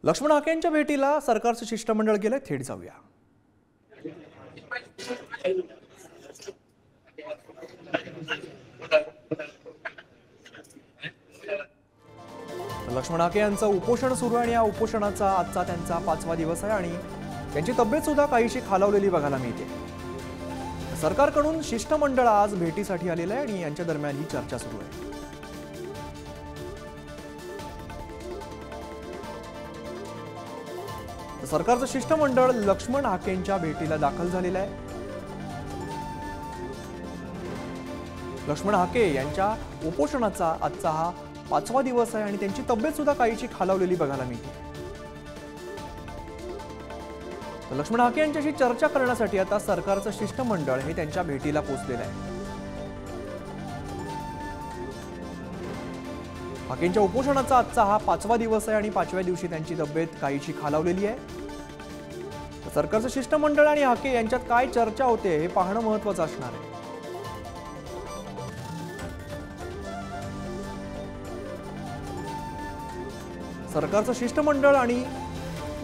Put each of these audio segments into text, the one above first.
लक्ष्मण हाकेंच्या भेटीला सरकारचं शिष्टमंडळ गेलंय. थेट जाऊया. लक्ष्मण हाके यांचं उपोषण सुरू आहे आणि या उपोषणाचा आजचा त्यांचा 5वा दिवस आहे आणि त्यांची तब्येत सुद्धा काहीशी खालावलेली बघायला मिळते. सरकारकडून शिष्टमंडळ आज भेटीसाठी आलेलं आहे आणि यांच्या दरम्यान ही चर्चा सुरू आहे. सरकारचं शिष्टमंडळ लक्ष्मण हाकेंच्या भेटीला दाखल झालेलं आहे. लक्ष्मण हाके यांच्या उपोषणाचा आजचा हा 5वा दिवस आहे आणि त्यांची तब्येत सुद्धा काहीशी खालावलेली बघायला मिळते. लक्ष्मण हाके यांच्याशी चर्चा करण्यासाठी आता सरकारचं शिष्टमंडळ हे त्यांच्या भेटीला पोहोचलेलं आहे. हाकेंच्या उपोषणाचा आजचा हा 5वा दिवस आहे आणि 5व्या दिवशी त्यांची तब्येत काहीशी खालावलेली आहे. सरकारचं शिष्टमंडळ आणि हाके यांच्यात काय चर्चा होते हे पाहणं महत्त्वाचं असणार आहे. सरकारचं शिष्टमंडळ आणि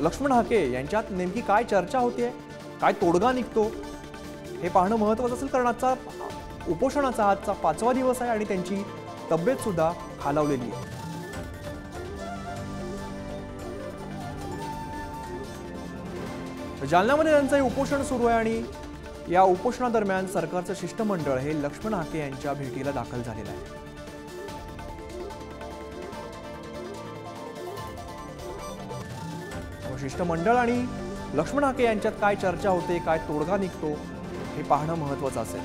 लक्ष्मण हाके यांच्यात नेमकी काय चर्चा होते, काय तोडगा निघतो हे पाहणं महत्त्वाचं असेल, कारण आजचा उपोषणाचा आजचा 5वा दिवस आहे आणि त्यांची तब्येत सुद्धा खालावलेली आहे. जालन्यामध्ये त्यांचं उपोषण सुरू आहे आणि या उपोषणादरम्यान सरकारचं शिष्टमंडळ हे लक्ष्मण हाके यांच्या भेटीला दाखल झालेलं आहे. शिष्टमंडळ आणि लक्ष्मण हाके यांच्यात काय चर्चा होते, काय तोडगा निघतो हे पाहणं महत्त्वाचं असेल.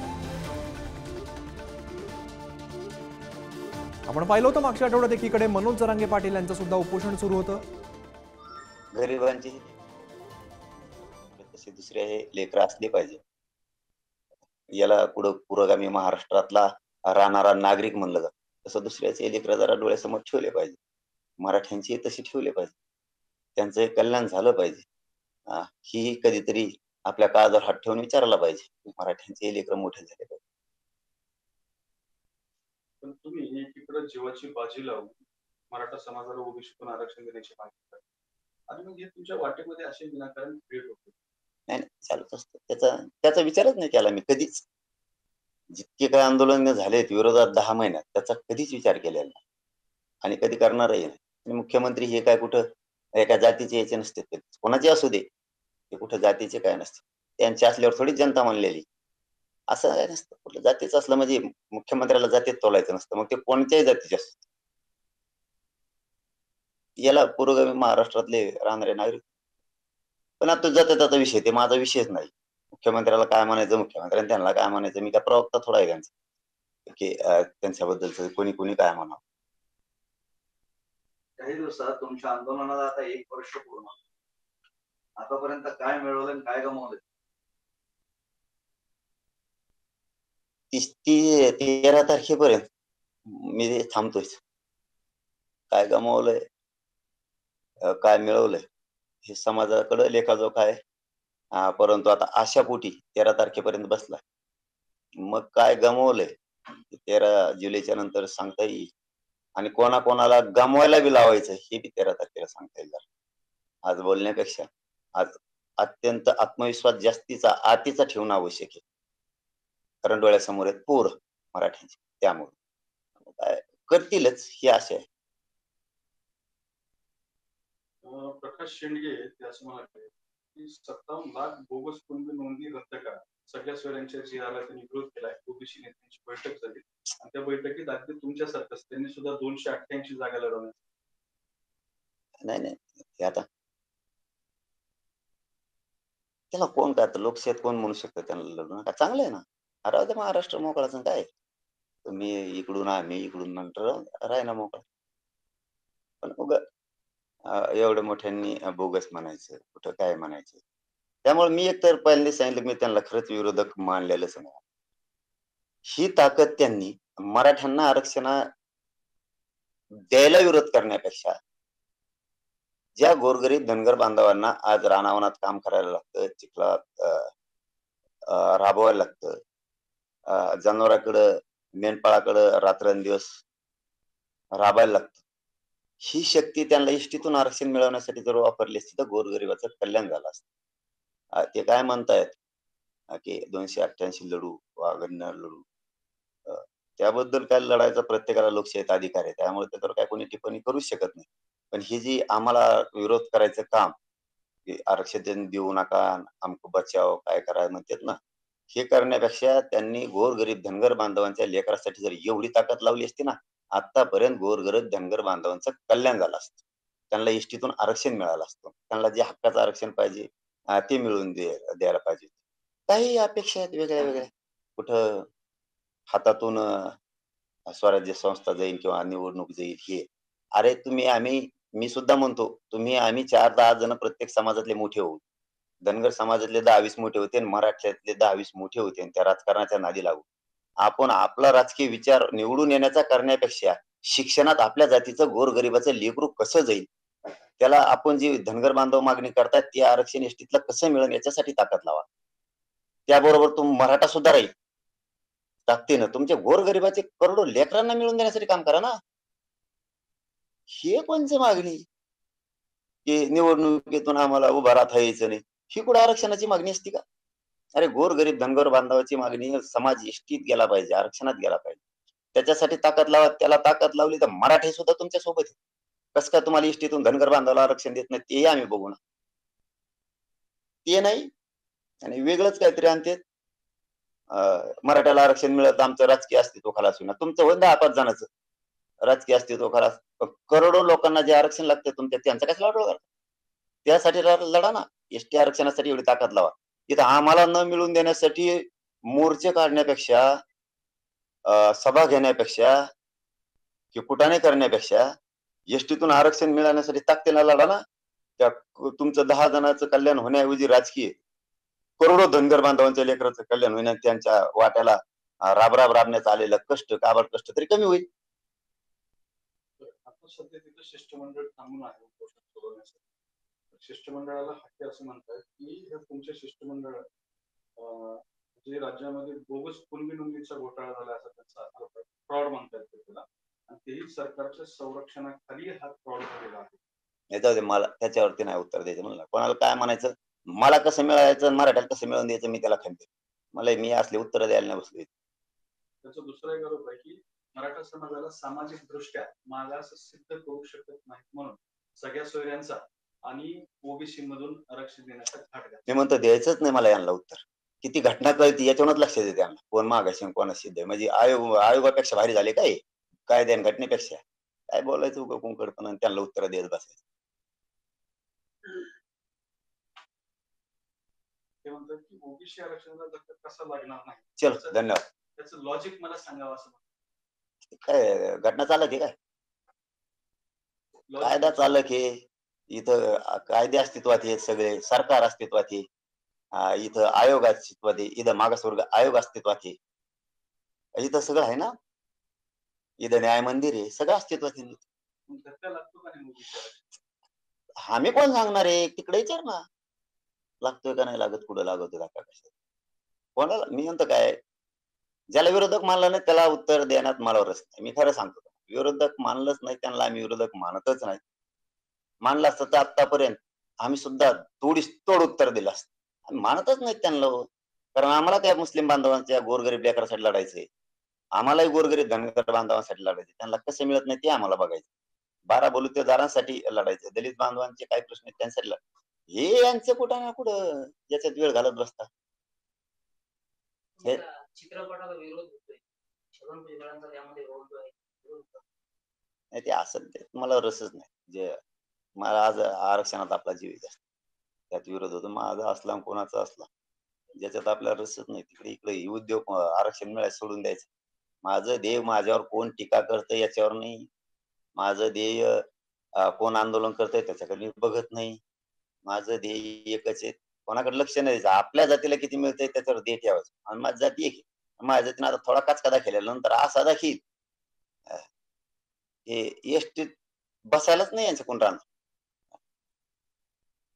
आपण पाहिलं होतं मागच्या आठवड्यात एकीकडे मनोज जरांगे पाटील यांचं सुद्धा उपोषण सुरू होतं. गरिबांची तसे दुसरे हे लेकर असले पाहिजे. याला पुढं पुरोगामी महाराष्ट्रातला राहणारा नागरिक म्हणलं जातं. तसं दुसऱ्याचे लेकर जरा डोळ्यासमोर ठेवले पाहिजे. मराठ्यांची तशी ठेवले पाहिजे. त्यांचं कल्याण झालं पाहिजे. ही कधीतरी आपल्या काळावर हात ठेवून विचारायला पाहिजे. मराठ्यांचे लेकर मोठे झाले पाहिजे. पण तुम्ही एकीकडे जीवाची बाजी लावून मराठा समाजाला ओबीसीतून आरक्षण देण्याची मागणी करता आणि मग हे तुमच्या वाटेमध्ये असे विनाकारण क्रिएट होते. नाही चालूच असतं. त्याचा विचारच नाही केला मी कधीच. जितके काही आंदोलन झालेत विरोधात 10 महिन्यात त्याचा कधीच विचार केलेला नाही आणि कधी करणारही नाही. आणि मुख्यमंत्री हे काय कुठं एका जातीचे याचे नसते, कोणाचे असू दे, ते कुठं जातीचे काय नसते. त्यांचे असल्यावर थोडी जनता मानलेली असं काय नसतं. कुठलं जातीचं असलं म्हणजे मुख्यमंत्र्याला जातीत तोलायचं नसतं, मग ते कोणत्याही जातीचे असतात. याला पुरोगामी महाराष्ट्रातले राहणारे नागरिक. पण आता जातीचा विषय ते माझा विषयच नाही. मुख्यमंत्र्याला काय म्हणायचं मुख्यमंत्र्यांनी त्यांना काय म्हणायचं, मी काय प्रवक्ता थोडा आहे त्यांचा की त्यांच्याबद्दलचं कोणी काय म्हणावं. काही दिवसात तुमच्या आंदोलनाला आता 1 वर्ष पूर्ण. आतापर्यंत काय मिळवलं आणि काय गमावलं? 13 तारखेपर्यंत मी थांबतोय. काय गमावलंय, काय मिळवलंय हे समाजाकडे लेखाजोखा आहे. परंतु आता आशापोटी 13 तारखेपर्यंत बसला. मग काय गमावलंय 13 जुलैच्या नंतर सांगता येईल आणि कोणाला गमवायला बी लावायचं हे बी 13 तारखेला सांगता येईल. आज बोलण्यापेक्षा आज अत्यंत आत्मविश्वास जास्तीचा आतीचा ठेवणं आवश्यक आहे. कारण डोळ्यासमोर आहेत पोर मराठ्यांची, त्यामुळे काय करतीलच ही आशा आहे. प्रकाश शेंडगे ते असं म्हणाले की 57 लाख बोगस कुणबी नोंदणी रद्द करा. सगळ्या स्वरांच्या जिहाला त्यांनी विरोध केलाय. ओबीसी नेत्यांची बैठक झाली आणि त्या बैठकीत अगदी तुमच्यासारखंच त्यांनी सुद्धा 288 जागा लढवल्या. नाही हे आता त्याला कोण काय लोकशाहीत कोण म्हणू शकतं त्यांना लढू नका, चांगलं आहे ना. राहू दे महाराष्ट्र मोकळाच काय. तुम्ही इकडून आम्ही इकडून नंतर राही ना मोकळा. पण उगा एवढं मोठ्यांनी बोगस म्हणायचं, कुठं काय म्हणायचं. त्यामुळे मी एकतर पहिल्यांदा सांगितलं मी त्यांना खरंच विरोधक मानलेलंच नाही. ही ताकद त्यांनी मराठ्यांना आरक्षण द्यायला विरोध करण्यापेक्षा ज्या गोरगरीब धनगर बांधवांना आज रानावनात काम करायला लागतं, चिखलात राबवायला लागतं, जनावराकडं मेंढपाळाकडं रात्रंदिवस राबायला लागतं, ही शक्ती त्यांना एसटीतून आरक्षण मिळवण्यासाठी जर वापरली असती तर गोरगरिबाचं कल्याण झालं असतं. ते काय म्हणतायत की 288 लढू, वाघांना लढू. अ, त्याबद्दल काय लढायचा प्रत्येकाला लोकशाहीत अधिकार आहे. त्यामुळे त्याच्यावर काय कोणी टिप्पणी करूच शकत नाही. पण ही जी आम्हाला विरोध करायचं काम, की आरक्षण देऊ नका, आमको बचाव, काय करायला म्हणतात ना, हे करण्यापेक्षा त्यांनी गोरगरीब धनगर बांधवांच्या लेकरासाठी जर एवढी ताकद लावली असती ना, आतापर्यंत गोरगरीब धनगर बांधवांचं कल्याण झालं असतं. त्यांना एसटीतून आरक्षण मिळालं असतं. त्यांना जे हक्काचं आरक्षण पाहिजे ते मिळवून द्यायला पाहिजे. काही अपेक्षा आहेत वेगळ्या-वेगळ्या. कुठं हातातून स्वराज्य संस्था जाईल किंवा निवडणूक जाईल हे. अरे मी सुद्धा म्हणतो, तुम्ही आम्ही 4-10 जण प्रत्येक समाजातले मोठे होऊ. धनगर समाजातले 10-20 मोठे होते आणि मराठ्यातले 10-20 मोठे होते आणि त्या राजकारणाच्या नादी लागू. आपण आपला राजकीय विचार निवडून येण्याचा करण्यापेक्षा शिक्षणात आपल्या जातीचं गोरगरिबाचं लेकरू कसं जाईल, त्याला आपण जी धनगर बांधव मागणी करतात ते आरक्षण एसटीतलं कसं मिळेल याच्यासाठी ताकद लावा. त्याबरोबर मराठा सुद्धा राहील. ताकदीनं तुमच्या गोरगरिबाचे करोडो लेकरांना मिळवून देण्यासाठी काम करा ना. हे कोणची मागणी? की निवडणुकीतून आम्हाला उभा राहता यायचं नाही. ही कुठे आरक्षणाची मागणी असते का? अरे गोरगरीब धनगर बांधवाची मागणी समाज एसटीत गेला पाहिजे, आरक्षणात गेला पाहिजे. त्याच्यासाठी ताकद लावा. त्याला ताकद लावली तर मराठी सुद्धा तुमच्या सोबत आहे. कसं काय तुम्हाला एसटीतून धनगर बांधवाला आरक्षण देत नाही तेही आम्ही बघू ना. ते नाही आणि वेगळंच काहीतरी आणते. मराठ्याला आरक्षण मिळत आमचं राजकीय अस्तित्व खलास होईना. तुमचं होईल 10-5 जणांचं राजकीय अस्तित्व खलास. करोडो लोकांना जे आरक्षण लागते तुमच्या त्यांचा कशाला वाटोळा करता? त्यासाठी लढा ना. एसटी आरक्षणासाठी एवढी ताकद लावा. इथं आम्हाला न मिळवून देण्यासाठी मोर्चे काढण्यापेक्षा, सभा घेण्यापेक्षा, की कुटाणे करण्यापेक्षा एसटीतून आरक्षण मिळवण्यासाठी ताकदीनं लढा ना. त्या तुमचं 10 जणांचं कल्याण होण्याऐवजी राजकीय करोडो धनगर बांधवांच्या लेकराचं कल्याण होईल आणि त्यांच्या वाट्याला राब-राब राबण्यात आलेलं कष्ट, काबाड कष्ट तरी कमी होईल. तर आता सध्या तिथं शिष्टमंडळ थांबून आहे उपोषण सोडवण्यासाठी. शिष्टमंडळाला हक्के असं म्हणतात की हे तुमचे शिष्टमंडळ जे राज्यामध्ये बोगस कुणबी नोंदीचा घोटाळा झाला असा त्यांचा आरोप आहे. फ्रॉड म्हणतात ते त्याला, आणि तेही सरकारच्या संरक्षणाखाली हा फ्रॉड झालेला आहे. हे जाऊ दे, मला त्याच्यावरती नाही उत्तर द्यायचं म्हणलं. कोणाला काय म्हणायचं, मला कसं मिळायचं आणि मराठ्याला कसं मिळवून द्यायचं मी त्याला खंत. मी असले उत्तर द्यायला नाही बसलो. त्याचा दुसरा एक आरोप आहे की मराठा समाजाला सामाजिक दृष्ट्या मागास सिद्ध करू शकत नाही म्हणून सगळ्या सोयऱ्यांचा आणि ओबीसी मधून आरक्षण देण्याचा घाट घातला. मी म्हणतो द्यायचंच नाही मला यांना उत्तर. किती घटना कळती याच्यावरच लक्ष देते यांना. कोण मागाशी कोण सिद्ध आहे. म्हणजे आयोगापेक्षा भारी झाले काय कायद्या घटनेपेक्षा. काय बोलायचं उगा कोण आणि त्यांना उत्तर देत बसायचं. ते म्हणतात की ओबीसी आरक्षणाला धक्का कसा लागणार नाही. चलो धन्यवाद. त्याचं लॉजिक मला सांगावं असं काय घटना चालक आहे काय? कायदा चालक आहे. इथं कायदे अस्तित्वात आहेत, सगळे सरकार अस्तित्वात आहे. इथं आयोग अस्तित्वात आहे. इथं मागासवर्ग आयोग अस्तित्वात आहे. इथं सगळं आहे ना. इथं न्याय मंदिर आहे, सगळं अस्तित्वात आहे. धक्का लागतो का नाही ओबीसी आरक्षण? आम्ही कोण सांगणार आहे? तिकडे विचार ना. लागतोय का नाही लागत, कुठं लागतोय धक्का कशा कोणाला. मी म्हणतो काय, ज्याला विरोधक मानलं नाही त्याला उत्तर देण्यात मला रस नाही. मी खरं सांगतो, विरोधक मानलंच नाही त्यांना आम्ही विरोधक मानतच नाही. मानलं असतं तर आतापर्यंत आम्ही सुद्धा तोड उत्तर दिलं असतं. आम्ही मानतच नाही त्यांना. कारण आम्हाला काय मुस्लिम बांधवांच्या गोरगरीब लेकरासाठी लढायचंय. आम्हालाही गोरगरीब धनगर बांधवांसाठी लढायचे. त्यांना कसं मिळत नाही ते आम्हाला बघायचं. 12 बलुतेदारांसाठी लढायचं. दलित बांधवांचे काय प्रश्न आहेत त्यांच्यासाठी हे यांचं कुठं ना कुठं याच्यात वेळ घालत बसतात. चित्रपटाला विरोध होतोय. छगन भुजबळांचा त्यामध्ये रोल आहे. नाही ते असेल ते मला रसच नाही. जे मला आज आरक्षणात आपला जीव आहे त्यात विरोध होतो. माझा असला कोणाचा असला ज्याच्यात आपल्याला रसच नाही. इकडे उद्योग आरक्षण मिळायचं सोडून द्यायचं. माझं ध्येय माझ्यावर कोण टीका करतंय याच्यावर नाही. माझं ध्येय कोण आंदोलन करतंय त्याच्याकडे मी बघत नाही. माझं ध्येय एकच आहे, कोणाकडे लक्ष नाही द्यायचं. आपल्या जातीला किती मिळतंय त्याच्यावर ध्येय ठेवायचं. आणि माझी जाती एक माझ्या जातीने आता थोडा काचका दाखवलेला नंतर असा दाखील हे एसटीत बसायलाच नाही यांचं कोण राहणार.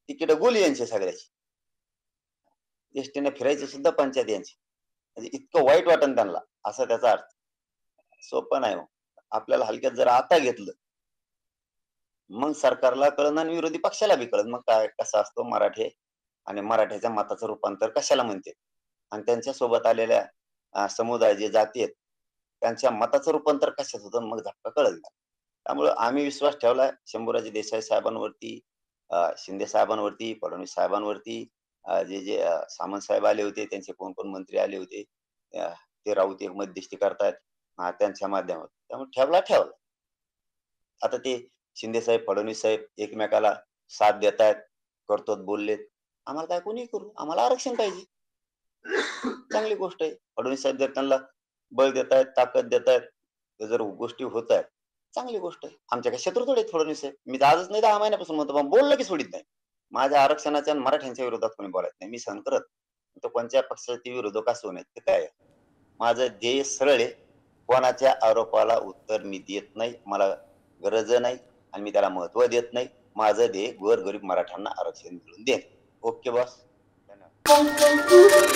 तिकीट गोली यांची सगळ्याची. एसटीने फिरायची सुद्धा पंचायत यांची. म्हणजे इतकं वाईट वाटन त्यांना असा त्याचा अर्थ. सोपं नाही. आपल्याला हलक्यात जर आता घेतलं मग सरकारला कळण आणि विरोधी पक्षाला बी कळत मग काय कसा असतो मराठे आणि मराठ्याच्या मताचं रूपांतर कशाला म्हणते आणि त्यांच्या सोबत आलेल्या समुदाय जे जाती आहेत त्यांच्या मताचं रूपांतर कशात होतं मग धक्का कळत. त्यामुळे आम्ही विश्वास ठेवला शंभूराजे देसाई साहेबांवरती, शिंदे साहेबांवरती, फडणवीस साहेबांवरती, जे जे सामंत साहेब आले होते, त्यांचे कोण कोण मंत्री आले होते, ते राऊत एक मध्यस्थी करतायत त्यांच्या माध्यमातून. त्यामुळे ठेवला. आता ते शिंदे साहेब, फडणवीस साहेब एकमेकाला साथ देत आहेत, करतोत बोललेत. आम्हाला काय कोणी करू, आम्हाला आरक्षण पाहिजे. चांगली गोष्ट आहे. फडणवीस साहेब जर त्यांना बळ देत आहेत, ताकद देत आहेत, जर गोष्टी होत आहेत, चांगली गोष्ट आहे. आमच्या काही शत्रू थोडे फडणवीस साहेब. मी आजच नाही 10 महिन्यापासून म्हणतो, पण बोललं की सोडित नाही. माझ्या आरक्षणाच्या आणि मराठ्यांच्या विरोधात कोणी बोलत नाही. मी सहन करत. तो कोणत्या पक्षाचे विरोधक असू नयेत ते काय. माझं ध्येय सरळ आहे. कोणाच्या आरोपाला उत्तर मी देत नाही. मला गरज नाही आणि मी त्याला महत्व देत नाही. माझं ध्येय गोरगरीब मराठ्यांना आरक्षण मिळवून देणे. Okay boss. धन्यवाद.